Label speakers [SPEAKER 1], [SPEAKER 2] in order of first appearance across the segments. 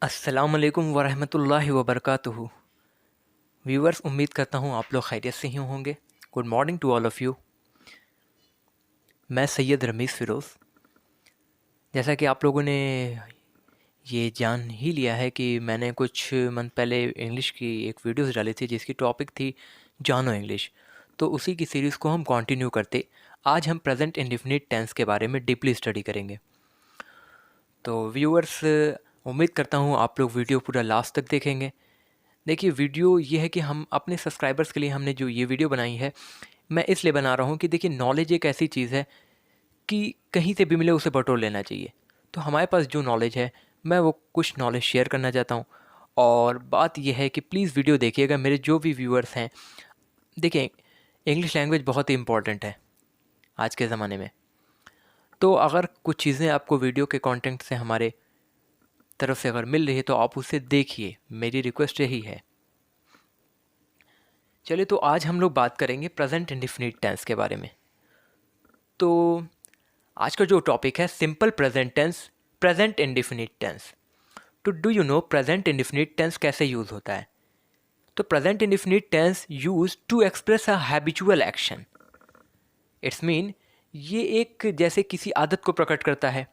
[SPEAKER 1] अस्सलामुअलैकुम वरहमतुल्लाहि वबरकातुहू। व्यूअर्स, उम्मीद करता हूँ आप लोग खैरियत से ही होंगे। Good morning to all of you. मैं सैयद रमीज़ फ़िरोज़। जैसा कि आप लोगों ने ये जान ही लिया है कि मैंने कुछ मंथ पहले इंग्लिश की एक वीडियोस डाली थी जिसकी टॉपिक थी जानो इंग्लिश। तो उसी की सीरीज़ को हम कंटिन्यू करते आज हम प्रेजेंट इंडेफिनिट टेंस के बारे में डीपली स्टडी करेंगे। तो व्यूअर्स, उम्मीद करता हूँ आप लोग वीडियो पूरा लास्ट तक देखेंगे। देखिए, वीडियो ये है कि हम अपने सब्सक्राइबर्स के लिए हमने जो ये वीडियो बनाई है, मैं इसलिए बना रहा हूँ कि देखिए, नॉलेज एक ऐसी चीज़ है कि कहीं से भी मिले उसे बटोर लेना चाहिए। तो हमारे पास जो नॉलेज है, मैं वो कुछ नॉलेज शेयर करना चाहता हूँ। और बात यह है कि प्लीज़ वीडियो देखिएगा। मेरे जो भी व्यूअर्स हैं, देखिए, इंग्लिश लैंग्वेज बहुत ही इंपॉर्टेंट है आज के ज़माने में। तो अगर कुछ चीज़ें आपको वीडियो के कंटेंट से हमारे तरफ से अगर मिल रही है तो आप उसे देखिए, मेरी रिक्वेस्ट यही है। चलिए, तो आज हम लोग बात करेंगे प्रेजेंट इंडेफिनिट टेंस के बारे में। तो आज का जो टॉपिक है simple present tense, present indefinite tense. तो do you know present indefinite tense कैसे यूज़ होता है? तो present indefinite tense use to express a habitual action. It's mean ये एक जैसे किसी आदत को प्रकट करता है।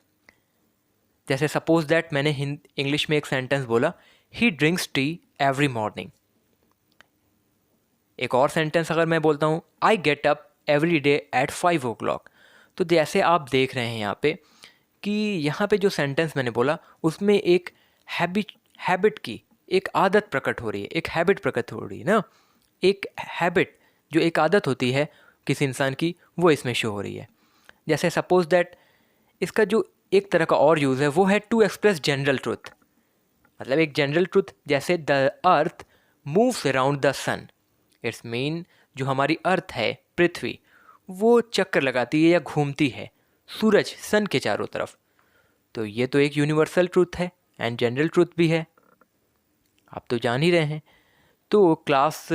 [SPEAKER 1] जैसे सपोज दैट मैंने इंग्लिश में एक सेंटेंस बोला, ही ड्रिंक्स टी एवरी मॉर्निंग। एक और सेंटेंस अगर मैं बोलता हूँ, I get up every day at 5 o'clock। तो जैसे आप देख रहे हैं यहाँ पे कि यहाँ पे जो सेंटेंस मैंने बोला उसमें एक हैबिट की एक आदत प्रकट हो रही है, एक हैबिट प्रकट हो रही है ना। एक हैबिट जो एक आदत होती है किसी इंसान की, वो इसमें शो हो रही है। जैसे सपोज दैट इसका जो एक तरह का और यूज़ है वो है टू एक्सप्रेस जनरल ट्रुथ। मतलब एक जनरल ट्रुथ, जैसे the earth moves around the sun. It's mean जो हमारी अर्थ है, पृथ्वी, वो चक्कर लगाती है या घूमती है सूरज, सन के चारों तरफ। तो ये तो एक यूनिवर्सल ट्रूथ है एंड जनरल ट्रूथ भी है, आप तो जान ही रहे हैं। तो क्लास,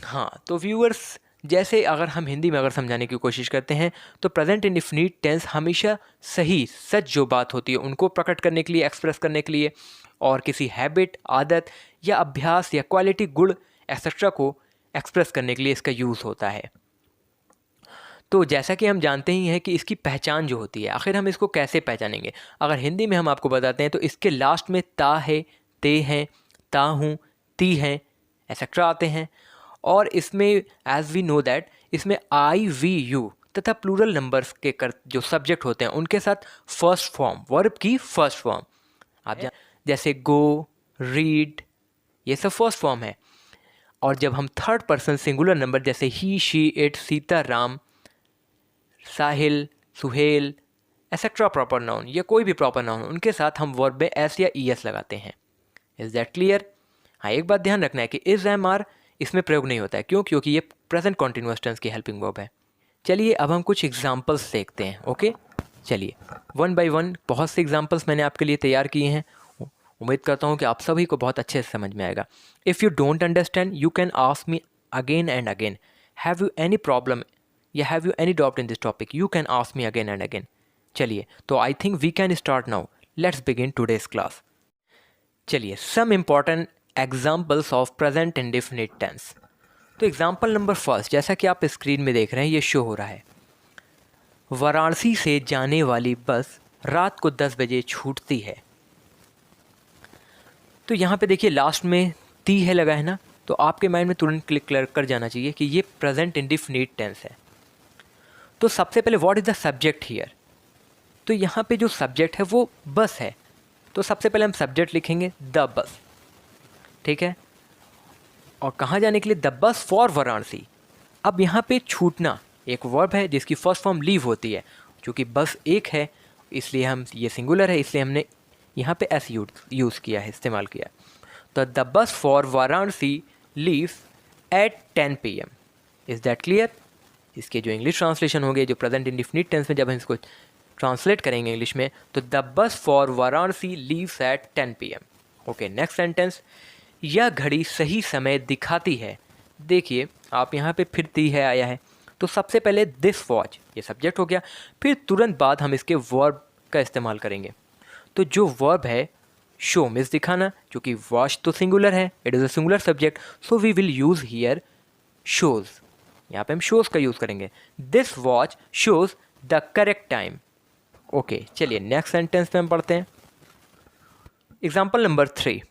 [SPEAKER 1] हाँ, तो व्यूअर्स, जैसे अगर हम हिंदी में अगर समझाने की कोशिश करते हैं तो प्रेजेंट इंडेफिनिट टेंस हमेशा सही सच जो बात होती है उनको प्रकट करने के लिए, एक्सप्रेस करने के लिए, और किसी हैबिट, आदत या अभ्यास या क्वालिटी, गुण एक्सेट्रा को एक्सप्रेस करने के लिए इसका यूज़ होता है। तो जैसा कि हम जानते ही हैं कि इसकी पहचान जो होती है, आखिर हम इसको कैसे पहचानेंगे? अगर हिंदी में हम आपको बताते हैं तो इसके लास्ट में ता है, ते हैं, ता हूँ, ती हैं, एक्सेट्रा आते हैं। और इसमें एज वी नो दैट इसमें आई वी यू तथा प्लूरल नंबर्स के जो सब्जेक्ट होते हैं उनके साथ फर्स्ट फॉर्म, वर्ब की फर्स्ट फॉर्म आप जैसे गो, रीड, ये सब फर्स्ट फॉर्म है। और जब हम थर्ड पर्सन सिंगुलर नंबर जैसे he, she, it, Sita, Ram, Sahil, Suhel, etcetera proper noun या कोई भी प्रॉपर नाउन, उनके साथ हम वर्ब में एस या ई एस लगाते हैं। Is that clear? हाँ, एक बात ध्यान रखना है कि इज़, एम, आर इसमें प्रयोग नहीं होता है। क्यों? क्योंकि ये प्रेजेंट कॉन्टिन्यूअस टेंस की हेल्पिंग वर्ब है। चलिए, अब हम कुछ एग्जाम्पल्स देखते हैं। ओके, चलिए, वन बाय वन बहुत से एग्जाम्पल्स मैंने आपके लिए तैयार किए हैं। उम्मीद करता हूँ कि आप सभी को बहुत अच्छे से समझ में आएगा। If you don't understand you can ask me again and again. Have you any problem या have you any doubt in this topic, you can ask me again and again. चलिए, तो I think we can start now. Let's begin today's class. चलिए, some important examples of present indefinite tense. तो example number first, जैसा कि आप screen में देख रहे हैं, ये शो हो रहा है। वाराणसी से जाने वाली बस रात को 10 बजे छूटती है। तो यहाँ पे देखिए लास्ट में ती है लगा है ना, तो आपके माइंड में तुरंत क्लिक कर जाना चाहिए कि ये प्रेजेंट इंडेफिनिट टेंस है। तो सबसे पहले what is the subject here? तो यहाँ पे जो सब्जेक्ट है वो बस है। तो सबसे पहले हम सब्जेक्ट लिखेंगे द बस, ठीक है। और कहाँ जाने के लिए? The bus for Varanasi. अब यहाँ पे छूटना एक वर्ब है जिसकी फर्स्ट फॉर्म लीव होती है। क्योंकि बस एक है इसलिए हम, ये सिंगुलर है इसलिए हमने यहाँ पे एस यूज़ किया है, इस्तेमाल किया। तो the bus for Varanasi leaves eight 10 PM। Is that clear? इसके जो इंग्लिश ट्रांसलेशन होंगे, जो प्रेजेंट इंडेफिनिट टेंस में जब हम इसको ट्रांसलेट करेंगे इंग्लिश में, तो the bus for Varanasi leaves eight 10 PM। Okay, next sentence, यह घड़ी सही समय दिखाती है। देखिए आप यहाँ पे फिर ती है आया है, तो सबसे पहले दिस वॉच, ये सब्जेक्ट हो गया, फिर तुरंत बाद हम इसके वर्ब का इस्तेमाल करेंगे। तो जो वर्ब है शो मीन्स दिखाना, जो कि वॉच तो सिंगुलर है, it is a singular subject, so we will use here shows. यहाँ पे हम शोज़ का यूज़ करेंगे। This watch shows the correct time. Okay, चलिए नेक्स्ट सेंटेंस पे हम पढ़ते हैं। एग्जाम्पल नंबर 3,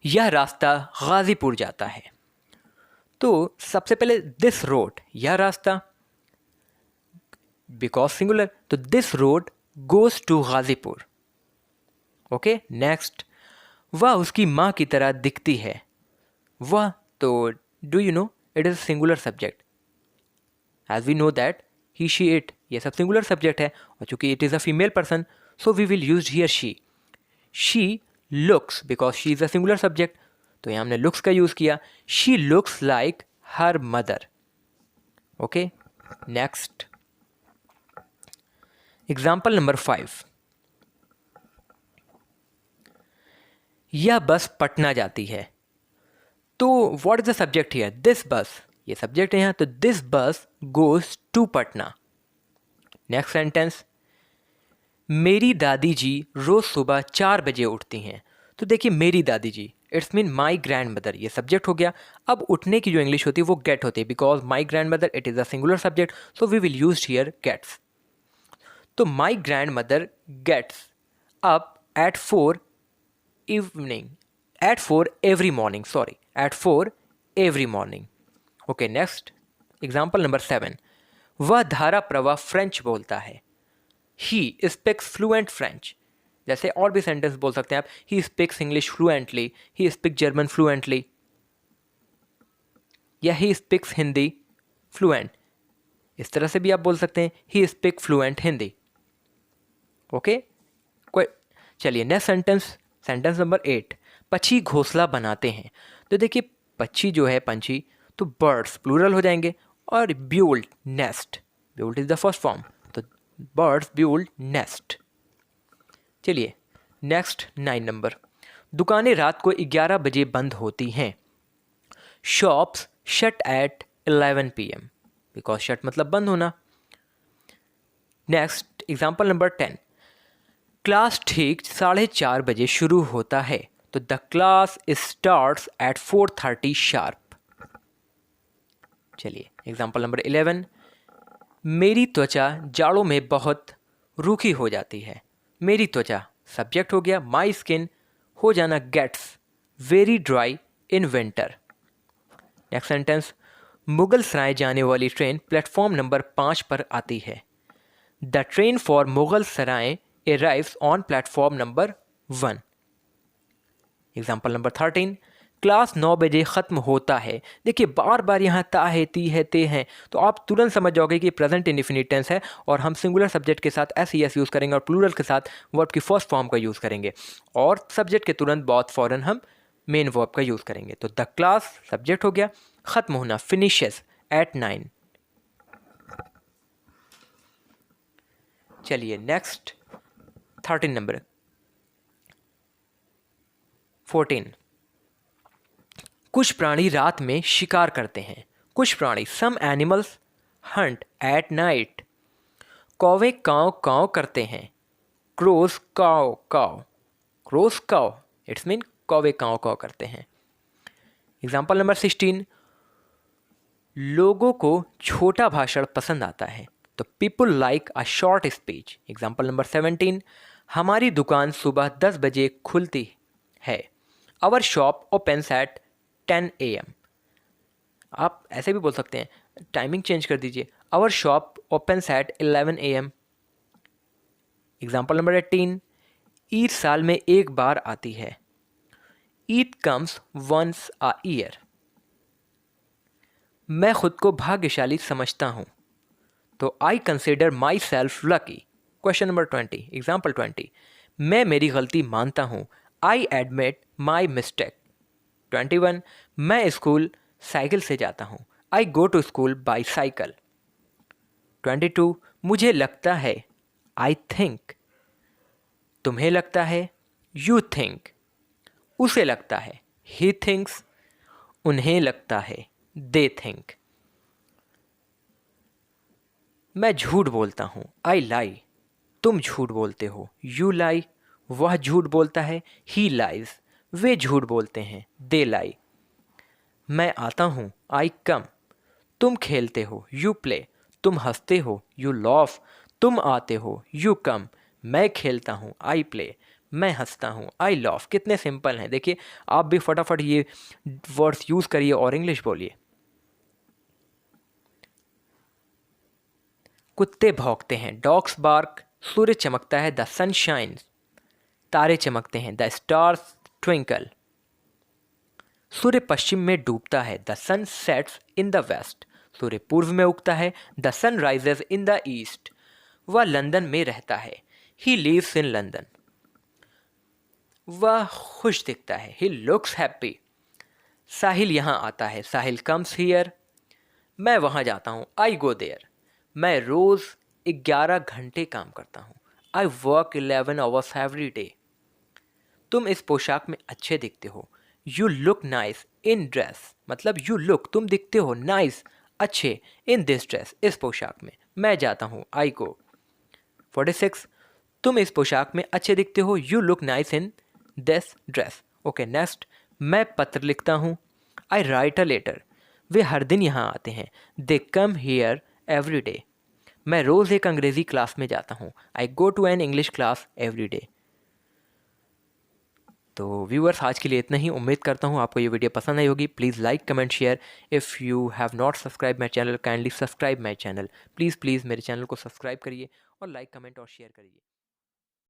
[SPEAKER 1] यह रास्ता गाज़ीपुर जाता है। तो सबसे पहले दिस रोड, यह रास्ता, बिकॉज सिंगुलर, तो this road goes to Ghazipur. Okay, next, वह उसकी माँ की तरह दिखती है। वह, तो do you know it is singular subject, as we know that he she it, ये सब सिंगुलर सब्जेक्ट है, और चूंकि it is a female person so we will use here she. She looks, because she is a singular subject, तो यहाँ हमने looks का use किया। She looks like her mother. Okay, next example number 5, यह bus Patna जाती है। तो what is the subject here? This bus, ये सब्जेक्ट है यहाँ, तो this bus goes to Patna. Next sentence, मेरी दादी जी रोज सुबह 4 बजे उठती हैं। तो देखिए मेरी दादी जी, it's mean my grand mother, ये सब्जेक्ट हो गया। अब उठने की जो इंग्लिश होती है वो गेट होती है, because my grand mother it is a singular subject, so we will use here gets. तो my grand mother gets up at 4 evening, at 4 every morning, sorry, at 4 every morning. Okay, next example number 7, वह धारा प्रवाह French बोलता है। He speaks fluent French. जैसे और भी sentence बोल सकते हैं आप, he speaks English fluently, he speak German fluently, या ही स्पीक्स हिंदी फ्लुएंट, इस तरह से भी आप बोल सकते हैं, he speak fluent Hindi. Okay, कोई, चलिए नेक्स्ट सेंटेंस, सेंटेंस नंबर 8, पक्षी घोंसला बनाते हैं। तो देखिए पक्षी जो है पंछी, तो बर्ड्स प्लूरल हो जाएंगे, और build nest, build is the first form, तो बर्ड्स ब्यूल्ड नेस्ट। चलिए नेक्स्ट 9 नंबर, दुकानें रात को 11 बजे बंद होती हैं। Shops shut at 11 PM, because shut मतलब बंद होना। नेक्स्ट एग्जाम्पल नंबर 10, क्लास ठीक 4:30 बजे शुरू होता है। तो the class starts at 4:30 sharp. चलिए एग्जाम्पल नंबर 11, मेरी त्वचा जाड़ों में बहुत रूखी हो जाती है। मेरी त्वचा सब्जेक्ट हो गया, माई स्किन हो जाना gets very dry in winter. Next sentence, Mughal Sarai जाने वाली ट्रेन प्लेटफॉर्म नंबर 5 पर आती है। The train for Mughal Sarai arrives on platform number 1। Example number 13, class 9 बजे ख़त्म होता है। देखिए बार बार यहाँ ता है, ती है, ते हैं, तो आप तुरंत समझ जाओगे कि प्रेजेंट इंडिफिनिट टेंस है, और हम सिंगुलर सब्जेक्ट के साथ एस एस यूज़ करेंगे और प्लूरल के साथ वर्ब की फर्स्ट फॉर्म का यूज़ करेंगे, और सब्जेक्ट के तुरंत बहुत फ़ौरन हम मेन वर्ब का यूज़ करेंगे। तो द क्लास सब्जेक्ट हो गया, ख़त्म होना फिनिशेस एट 9। चलिए नेक्स्ट 13 नंबर 14, कुछ प्राणी रात में शिकार करते हैं। कुछ प्राणी, some animals hunt at night. कौवे काव काव करते हैं। क्रोज काव काव, क्रोज काव, इट्स मीन कौवे काव काव करते हैं। एग्जाम्पल नंबर 16, लोगों को छोटा भाषण पसंद आता है। तो people like a short speech. Example number 17, हमारी दुकान सुबह 10 बजे खुलती है। Our shop opens at 10 AM। आप ऐसे भी बोल सकते हैं, टाइमिंग चेंज कर दीजिए, our shop opens at 11 AM। Example number 18, Eid साल में एक बार आती है। Eid comes once a year. मैं खुद को भाग्यशाली समझता हूँ। तो I consider myself lucky. Question number 20, example 20, मैं मेरी गलती मानता हूँ। I admit my mistake. 21, मैं स्कूल साइकिल से जाता हूँ। I go to school by cycle. 22, मुझे लगता है। I think. तुम्हें लगता है। You think. उसे लगता है। He thinks. उन्हें लगता है। They think. मैं झूठ बोलता हूँ। आई लाई। तुम झूठ बोलते हो। You lie. वह झूठ बोलता है, ही लाइज, वे झूठ बोलते हैं, दे लाई। मैं आता हूँ, आई कम, तुम खेलते हो, यू प्ले, तुम हंसते हो, यू लॉफ, तुम आते हो, यू कम, मैं खेलता हूँ, आई प्ले, मैं हंसता हूँ, आई लॉफ। कितने सिंपल हैं, देखिए आप भी फटाफट ये वर्ड्स यूज़ करिए और इंग्लिश बोलिए। कुत्ते भौंकते हैं, डॉग्स बार्क, सूर्य चमकता है, द सन शाइन्स, तारे चमकते हैं, द स्टार्स ट्विंकल। सूर्य पश्चिम में डूबता है, the sun sets in the west, सूर्य पूर्व में उगता है, the sun rises in the east. वह लंदन में रहता है, ही लिव्स इन लंदन। वह खुश दिखता है, ही लुक्स हैप्पी। साहिल यहाँ आता है, साहिल कम्स हियर। मैं वहाँ जाता हूँ, आई गो देयर। मैं रोज़ 11 घंटे काम करता हूँ, I work 11 hours every day. तुम इस पोशाक में अच्छे दिखते हो, you look nice in dress, मतलब यू लुक, तुम दिखते हो, नाइस, अच्छे, इन दिस ड्रेस, इस पोशाक में। मैं जाता हूँ, आई गो। 46, तुम इस पोशाक में अच्छे दिखते हो, you look nice in this dress. Okay next, मैं पत्र लिखता हूँ, आई राइट अ लेटर। वे हर दिन यहाँ आते हैं, they come here every day. मैं रोज़ एक अंग्रेज़ी क्लास में जाता हूँ, I go to an English class every day. तो व्यूअर्स आज के लिए इतना ही। उम्मीद करता हूँ आपको ये वीडियो पसंद आई होगी। Please like comment share. If you have not subscribe my channel, kindly subscribe my channel. Please मेरे चैनल को सब्सक्राइब करिए और लाइक कमेंट और शेयर करिए।